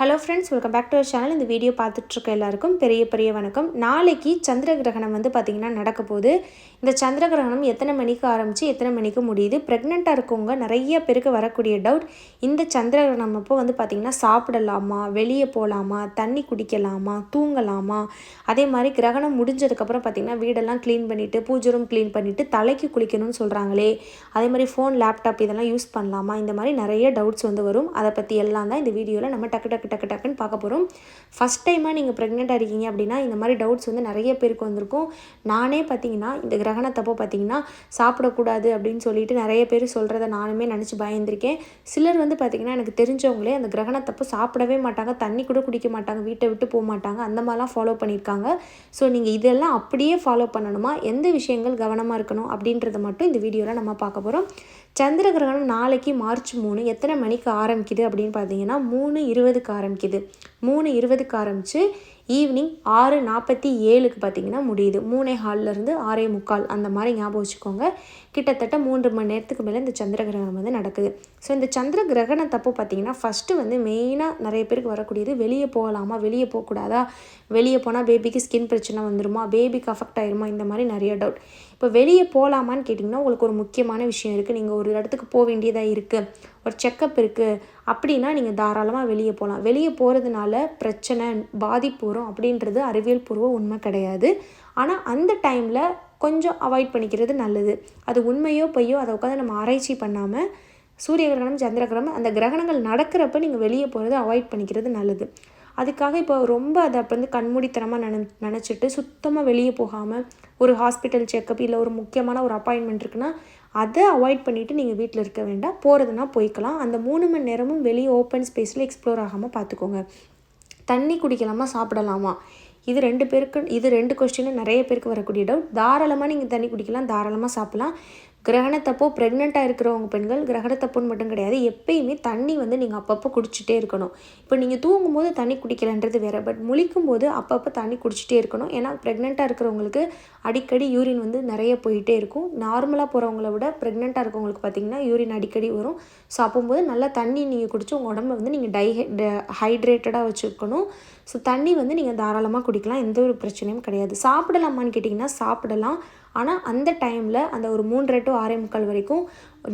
Hello friends, welcome back to our channel. இந்த video பார்த்துட்ருக்க எல்லாருக்கும் பெரிய வணக்கம். நாளைக்கு சந்திர கிரகணம் பார்த்திங்கன்னா நடக்க போகுது. இந்த சந்திர கிரகணம் எத்தனை மணிக்கு ஆரம்பித்து எத்தனை மணிக்கு முடியுது? ப்ரெக்னெண்ட்டாக இருக்கவங்க நிறைய பேருக்கு வரக்கூடிய டவுட், இந்த சந்திர கிரகணம் அப்போ பார்த்திங்கன்னா சாப்பிடலாமா, வெளியே போகலாமா, தண்ணி குடிக்கலாமா, தூங்கலாமா? அதே மாதிரி கிரகணம் முடிஞ்சதுக்கப்புறம் பார்த்திங்கன்னா வீடெல்லாம் க்ளீன் பண்ணிவிட்டு, பூஜை ரூம் க்ளீன் பண்ணிவிட்டு தலைக்கு குளிக்கணும்னு சொல்கிறாங்களே, அதே மாதிரி ஃபோன், லேப்டாப் இதெல்லாம் யூஸ் பண்ணலாமா? இந்த மாதிரி நிறைய டவுட்ஸ் வரும். அதை பற்றி எல்லாம் தான் இந்த வீடியோவில் நம்ம டக்குன்னு பார்க்க போகிறோம். ஃபஸ்ட் டைமாக நீங்கள் ப்ரெக்னெண்ட்டாக இருக்கீங்க அப்படின்னா இந்த மாதிரி டவுட்ஸ் நிறைய பேருக்கு வந்திருக்கும். நானே பார்த்தீங்கன்னா இந்த கிரகணத்தப்போ பார்த்தீங்கன்னா சாப்பிடக்கூடாது அப்படின்னு சொல்லிட்டு நிறைய பேர் சொல்கிறத நானுமே நினச்சி பயந்துருக்கேன். சிலர் பார்த்தீங்கன்னா எனக்கு தெரிஞ்சவங்களே அந்த கிரகணத்தப்போ சாப்பிடவே மாட்டாங்க, தண்ணி கூட குடிக்க மாட்டாங்க, வீட்டை விட்டு போக மாட்டாங்க, அந்த மாதிரிலாம் ஃபாலோ பண்ணியிருக்காங்க. ஸோ நீங்கள் இதெல்லாம் அப்படியே ஃபாலோ பண்ணணுமா, எந்த விஷயங்கள் கவனமாக இருக்கணும் அப்படின்றத மட்டும் இந்த வீடியோவில் நம்ம பார்க்க போகிறோம். சந்திர கிரகணம் நாளைக்கு மார்ச் 3 எத்தனை மணிக்கு ஆரம்பிக்குது அப்படின்னு பார்த்தீங்கன்னா 3:20க்கு ஆரம்பிக்குது. 3:20க்கு ஆரம்பித்து ஈவினிங் 6:47க்கு பார்த்திங்கன்னா முடியுது. 3:15 6:45 அந்த மாதிரி ஞாபகம் வச்சுக்கோங்க. கிட்டத்தட்ட 3 மணி நேரத்துக்கு மேலே இந்த சந்திர கிரகணம் நடக்குது. ஸோ இந்த சந்திர கிரகணத்தப்போ பார்த்திங்கன்னா ஃபஸ்ட்டு மெயினாக நிறைய பேருக்கு வரக்கூடியது, வெளியே போகலாமா, வெளியே போகக்கூடாதா, வெளியே போனால் பேபிக்கு ஸ்கின் பிரச்சனை வந்துடுமா, பேபிக்கு அஃபெக்ட் ஆயிருமா, இந்த மாதிரி நிறைய டவுட். இப்போ வெளியே போகலாமான்னு கேட்டிங்கன்னா உங்களுக்கு ஒரு முக்கியமான விஷயம் இருக்குது. நீங்கள் ஒரு இடத்துக்கு போக வேண்டியதாக இருக்குது, ஒரு செக்கப் இருக்குது அப்படின்னா நீங்கள் தாராளமாக வெளியே போகலாம். வெளியே போகிறதுனால பிரச்சனை, பாதிப்பு வரும் அப்படின்றது அறிவியல் பூர்வ உண்மை கிடையாது. ஆனால் அந்த டைமில் கொஞ்சம் அவாய்ட் பண்ணிக்கிறது நல்லது. அது உண்மையோ பொய்யோ அதை உட்காந்து நம்ம ஆராய்ச்சி பண்ணாமல், சூரிய கிரகணம், சந்திர கிரகணம் அந்த கிரகணங்கள் நடக்கிறப்ப நீங்கள் வெளியே போகிறத அவாய்ட் பண்ணிக்கிறது நல்லது. அதுக்காக இப்போ ரொம்ப அதை அப்போ கண்மூடித்தனமாக நினச்சிட்டு சுத்தமாக வெளியே போகாமல் ஒரு ஹாஸ்பிட்டல் செக்கப் இல்லை ஒரு முக்கியமான ஒரு அப்பாயின்மெண்ட் இருக்குன்னா அதை அவாய்ட் பண்ணிவிட்டு நீங்கள் வீட்டில் இருக்க வேண்டாம். போகிறதுனா போய்க்கலாம். அந்த 3 மணி நேரமும் வெளியே ஓப்பன் ஸ்பேஸில் எக்ஸ்ப்ளோர் ஆகாமல் பார்த்துக்கோங்க. தண்ணி குடிக்கலாமா, சாப்பிடலாமா, இது 2 கொஸ்டின் நிறைய பேருக்கு வரக்கூடிய டவுட். தாராளமாக நீங்கள் தண்ணி குடிக்கலாம், தாராளமாக சாப்பிட்லாம். கிரகணத்தப்போ ப்ரெக்னெண்ட்டாக இருக்கிறவங்க பெண்கள் கிரகணத்தப்போன்னு மட்டும் கிடையாது, எப்பயுமே தண்ணி நீங்கள் அப்பப்போ குடிச்சிட்டே இருக்கணும். இப்போ நீங்கள் தூங்கும்போது தண்ணி குடிக்கலன்றது வேறு, பட் முழிக்கும் போது அப்பப்போ தண்ணி குடிச்சிட்டே இருக்கணும். ஏன்னா ப்ரெக்னெண்ட்டாக இருக்கிறவங்களுக்கு அடிக்கடி யூரின் நிறைய போயிட்டே இருக்கும். நார்மலாக போகிறவங்கள விட ப்ரெக்னெண்ட்டாக இருக்கவங்களுக்கு பார்த்திங்கன்னா யூரின் அடிக்கடி வரும். ஸோ அப்போது நல்லா தண்ணி நீங்கள் குடித்து உங்கள் உடம்பை நீங்கள் ஹைட்ரேட்டடாக வச்சுருக்கணும். ஸோ தண்ணி நீங்கள் தாராளமாக குடிக்கலாம், எந்த ஒரு பிரச்சனையும் கிடையாது. சாப்பிடலாமான்னு கேட்டிங்கன்னா சாப்பிடலாம். ஆனால் அந்த டைமில் அந்த ஒரு 3:30 to 6:45 வரைக்கும்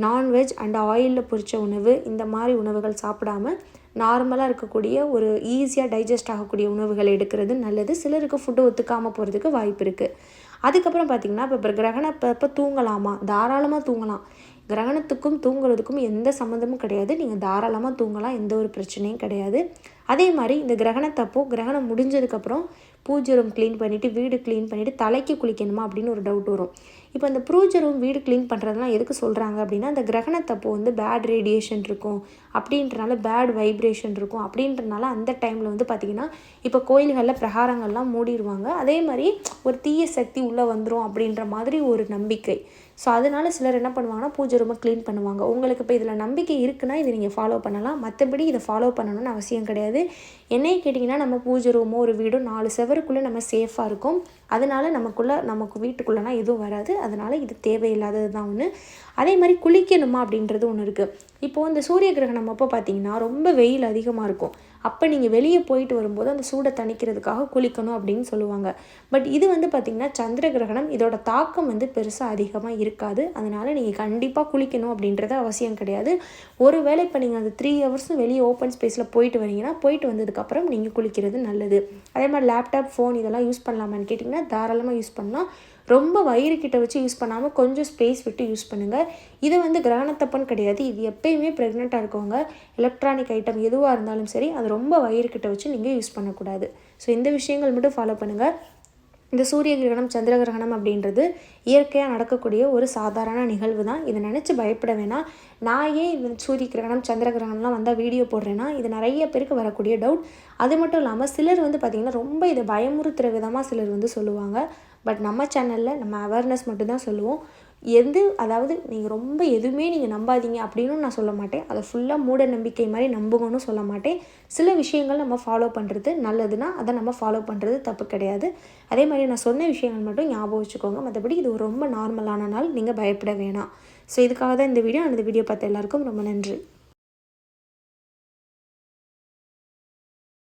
நான்வெஜ் அண்ட் ஆயிலில் பொரித்த உணவு இந்த மாதிரி உணவுகள் சாப்பிடாமல் நார்மலாக இருக்கக்கூடிய ஒரு ஈஸியாக டைஜஸ்ட் ஆகக்கூடிய உணவுகள் எடுக்கிறது நல்லது. சிலருக்கு ஃபுட்டு ஒத்துக்காமல் போகிறதுக்கு வாய்ப்பு இருக்குது. அதுக்கப்புறம் பார்த்திங்கன்னா இப்போ கிரகணப்போ தூங்கலாமா, தாராளமாக தூங்கலாம். கிரகணத்துக்கும் தூங்குறதுக்கும் எந்த சம்மந்தமும் கிடையாது. நீங்கள் தாராளமாக தூங்கலாம், எந்த ஒரு பிரச்சனையும் கிடையாது. அதே மாதிரி இந்த கிரகணத்தப்போ கிரகணம் முடிஞ்சதுக்கப்புறம் பூஜை ரூம் க்ளீன் பண்ணிவிட்டு, வீடு க்ளீன் பண்ணிவிட்டு தலைக்கு குளிக்கணுமா அப்படின்னு ஒரு டவுட் வரும். இப்போ இந்த பூஜை ரூம், வீடு க்ளீன் பண்ணுறதுலாம் எதுக்கு சொல்கிறாங்க அப்படின்னா, அந்த கிரகணத்தப்போ பேட் ரேடியேஷன் இருக்கும் அப்படின்றனால, பேட் வைப்ரேஷன் இருக்கும் அப்படின்றனால அந்த டைமில் பார்த்திங்கன்னா இப்போ கோயில்களில் பிரகாரங்கள்லாம் மூடிடுவாங்க. அதே மாதிரி ஒரு தீய சக்தி உள்ளே வந்துடும் அப்படின்ற மாதிரி ஒரு நம்பிக்கை. ஸோ அதனால் சிலர் என்ன பண்ணுவாங்கன்னா பூஜை ரூமை க்ளீன் பண்ணுவாங்க. உங்களுக்கு இப்போ இதில் நம்பிக்கை இருக்குன்னா இதை நீங்கள் ஃபாலோ பண்ணலாம். மற்றபடி இதை ஃபாலோ பண்ணணும்னு அவசியம் கிடையாது. என்னையே கேட்டிங்கன்னா நம்ம பூஜை ரூமோ ஒரு வீடோ 4 செவருக்குள்ளே நம்ம சேஃபாக இருக்கும். அதனால் நமக்கு வீட்டுக்குள்ளேனா எதுவும் வராது. அதனால் இது தேவையில்லாதது தான் ஒன்று. அதே மாதிரி குளிக்கணுமா அப்படின்றது ஒன்று இருக்குது. இப்போது இந்த சூரிய கிரகணம் அப்போ பார்த்திங்கன்னா ரொம்ப வெயில் அதிகமாக இருக்கும். அப்போ நீங்கள் வெளியே போயிட்டு வரும்போது அந்த சூடை தணிக்கிறதுக்காக குளிக்கணும் அப்படின்னு சொல்லுவாங்க. பட் இது பார்த்திங்கன்னா சந்திர கிரகணம், இதோட தாக்கம் பெருசாக அதிகமாக இருக்காது. அதனால் நீங்கள் கண்டிப்பாக குளிக்கணும் அப்படின்றது அவசியம் கிடையாது. ஒருவேளை இப்போ நீங்கள் அந்த 3 ஹவர்ஸும் வெளியே ஓப்பன் ஸ்பேஸில் போயிட்டு வரீங்கன்னா போயிட்டு வந்ததுக்கப்புறம் நீங்கள் குளிக்கிறது நல்லது. அதே மாதிரி லேப்டாப், ஃபோன் இதெல்லாம் யூஸ் பண்ணலாமான்னு கேட்டிங்கன்னா தாராளமாக யூஸ் பண்ணலாம். ரொம்ப வயிறு கிட்ட வச்சு யூஸ் பண்ணாமல் கொஞ்சம் ஸ்பேஸ் விட்டு யூஸ் பண்ணுங்கள். இது கிரகணத்தப்பன்னு கிடையாது. இது எப்பயுமே ப்ரெக்னெண்ட்டாக இருக்கவங்க எலக்ட்ரானிக் ஐட்டம் எதுவாக இருந்தாலும் சரி அது ரொம்ப வயிறு கிட்ட வச்சு நீங்கள் யூஸ் பண்ணக்கூடாது. ஸோ இந்த விஷயங்கள் மட்டும் ஃபாலோ பண்ணுங்கள். இந்த சூரிய கிரகணம், சந்திர கிரகணம் அப்படின்றது இயற்கையாக நடக்கக்கூடிய ஒரு சாதாரண நிகழ்வு தான். இதை நினச்சி பயப்பட வேணாம். நான் ஏன் இந்த சூரிய கிரகணம், சந்திர கிரகணம்லாம் வந்தால் வீடியோ போடுறேன்னா இது நிறைய பேருக்கு வரக்கூடிய டவுட். அது மட்டும் இல்லாமல் சிலர் பார்த்திங்கன்னா ரொம்ப இதை பயமுறுத்துகிற விதமாக சிலர் சொல்லுவாங்க. பட் நம்ம சேனலில் நம்ம அவேர்னஸ் மட்டும்தான் சொல்லுவோம். அதாவது நீங்கள் ரொம்ப எதுவுமே நீங்கள் நம்பாதீங்க அப்படின்னு நான் சொல்ல மாட்டேன். அதை ஃபுல்லாக மூட நம்பிக்கை மாதிரி நம்புங்கன்னு சொல்ல மாட்டேன். சில விஷயங்கள் நம்ம ஃபாலோ பண்ணுறது நல்லதுன்னா அதை நம்ம ஃபாலோ பண்ணுறது தப்பு கிடையாது. அதே மாதிரி நான் சொன்ன விஷயங்கள் மட்டும் ஞாபகம் வச்சுக்கோங்க. மற்றபடி இது ரொம்ப நார்மலான நாள், நீங்கள் பயப்பட வேணாம். ஸோ இதுக்காக தான் இந்த வீடியோ. அந்த வீடியோ பார்த்த எல்லாருக்கும் ரொம்ப நன்றி.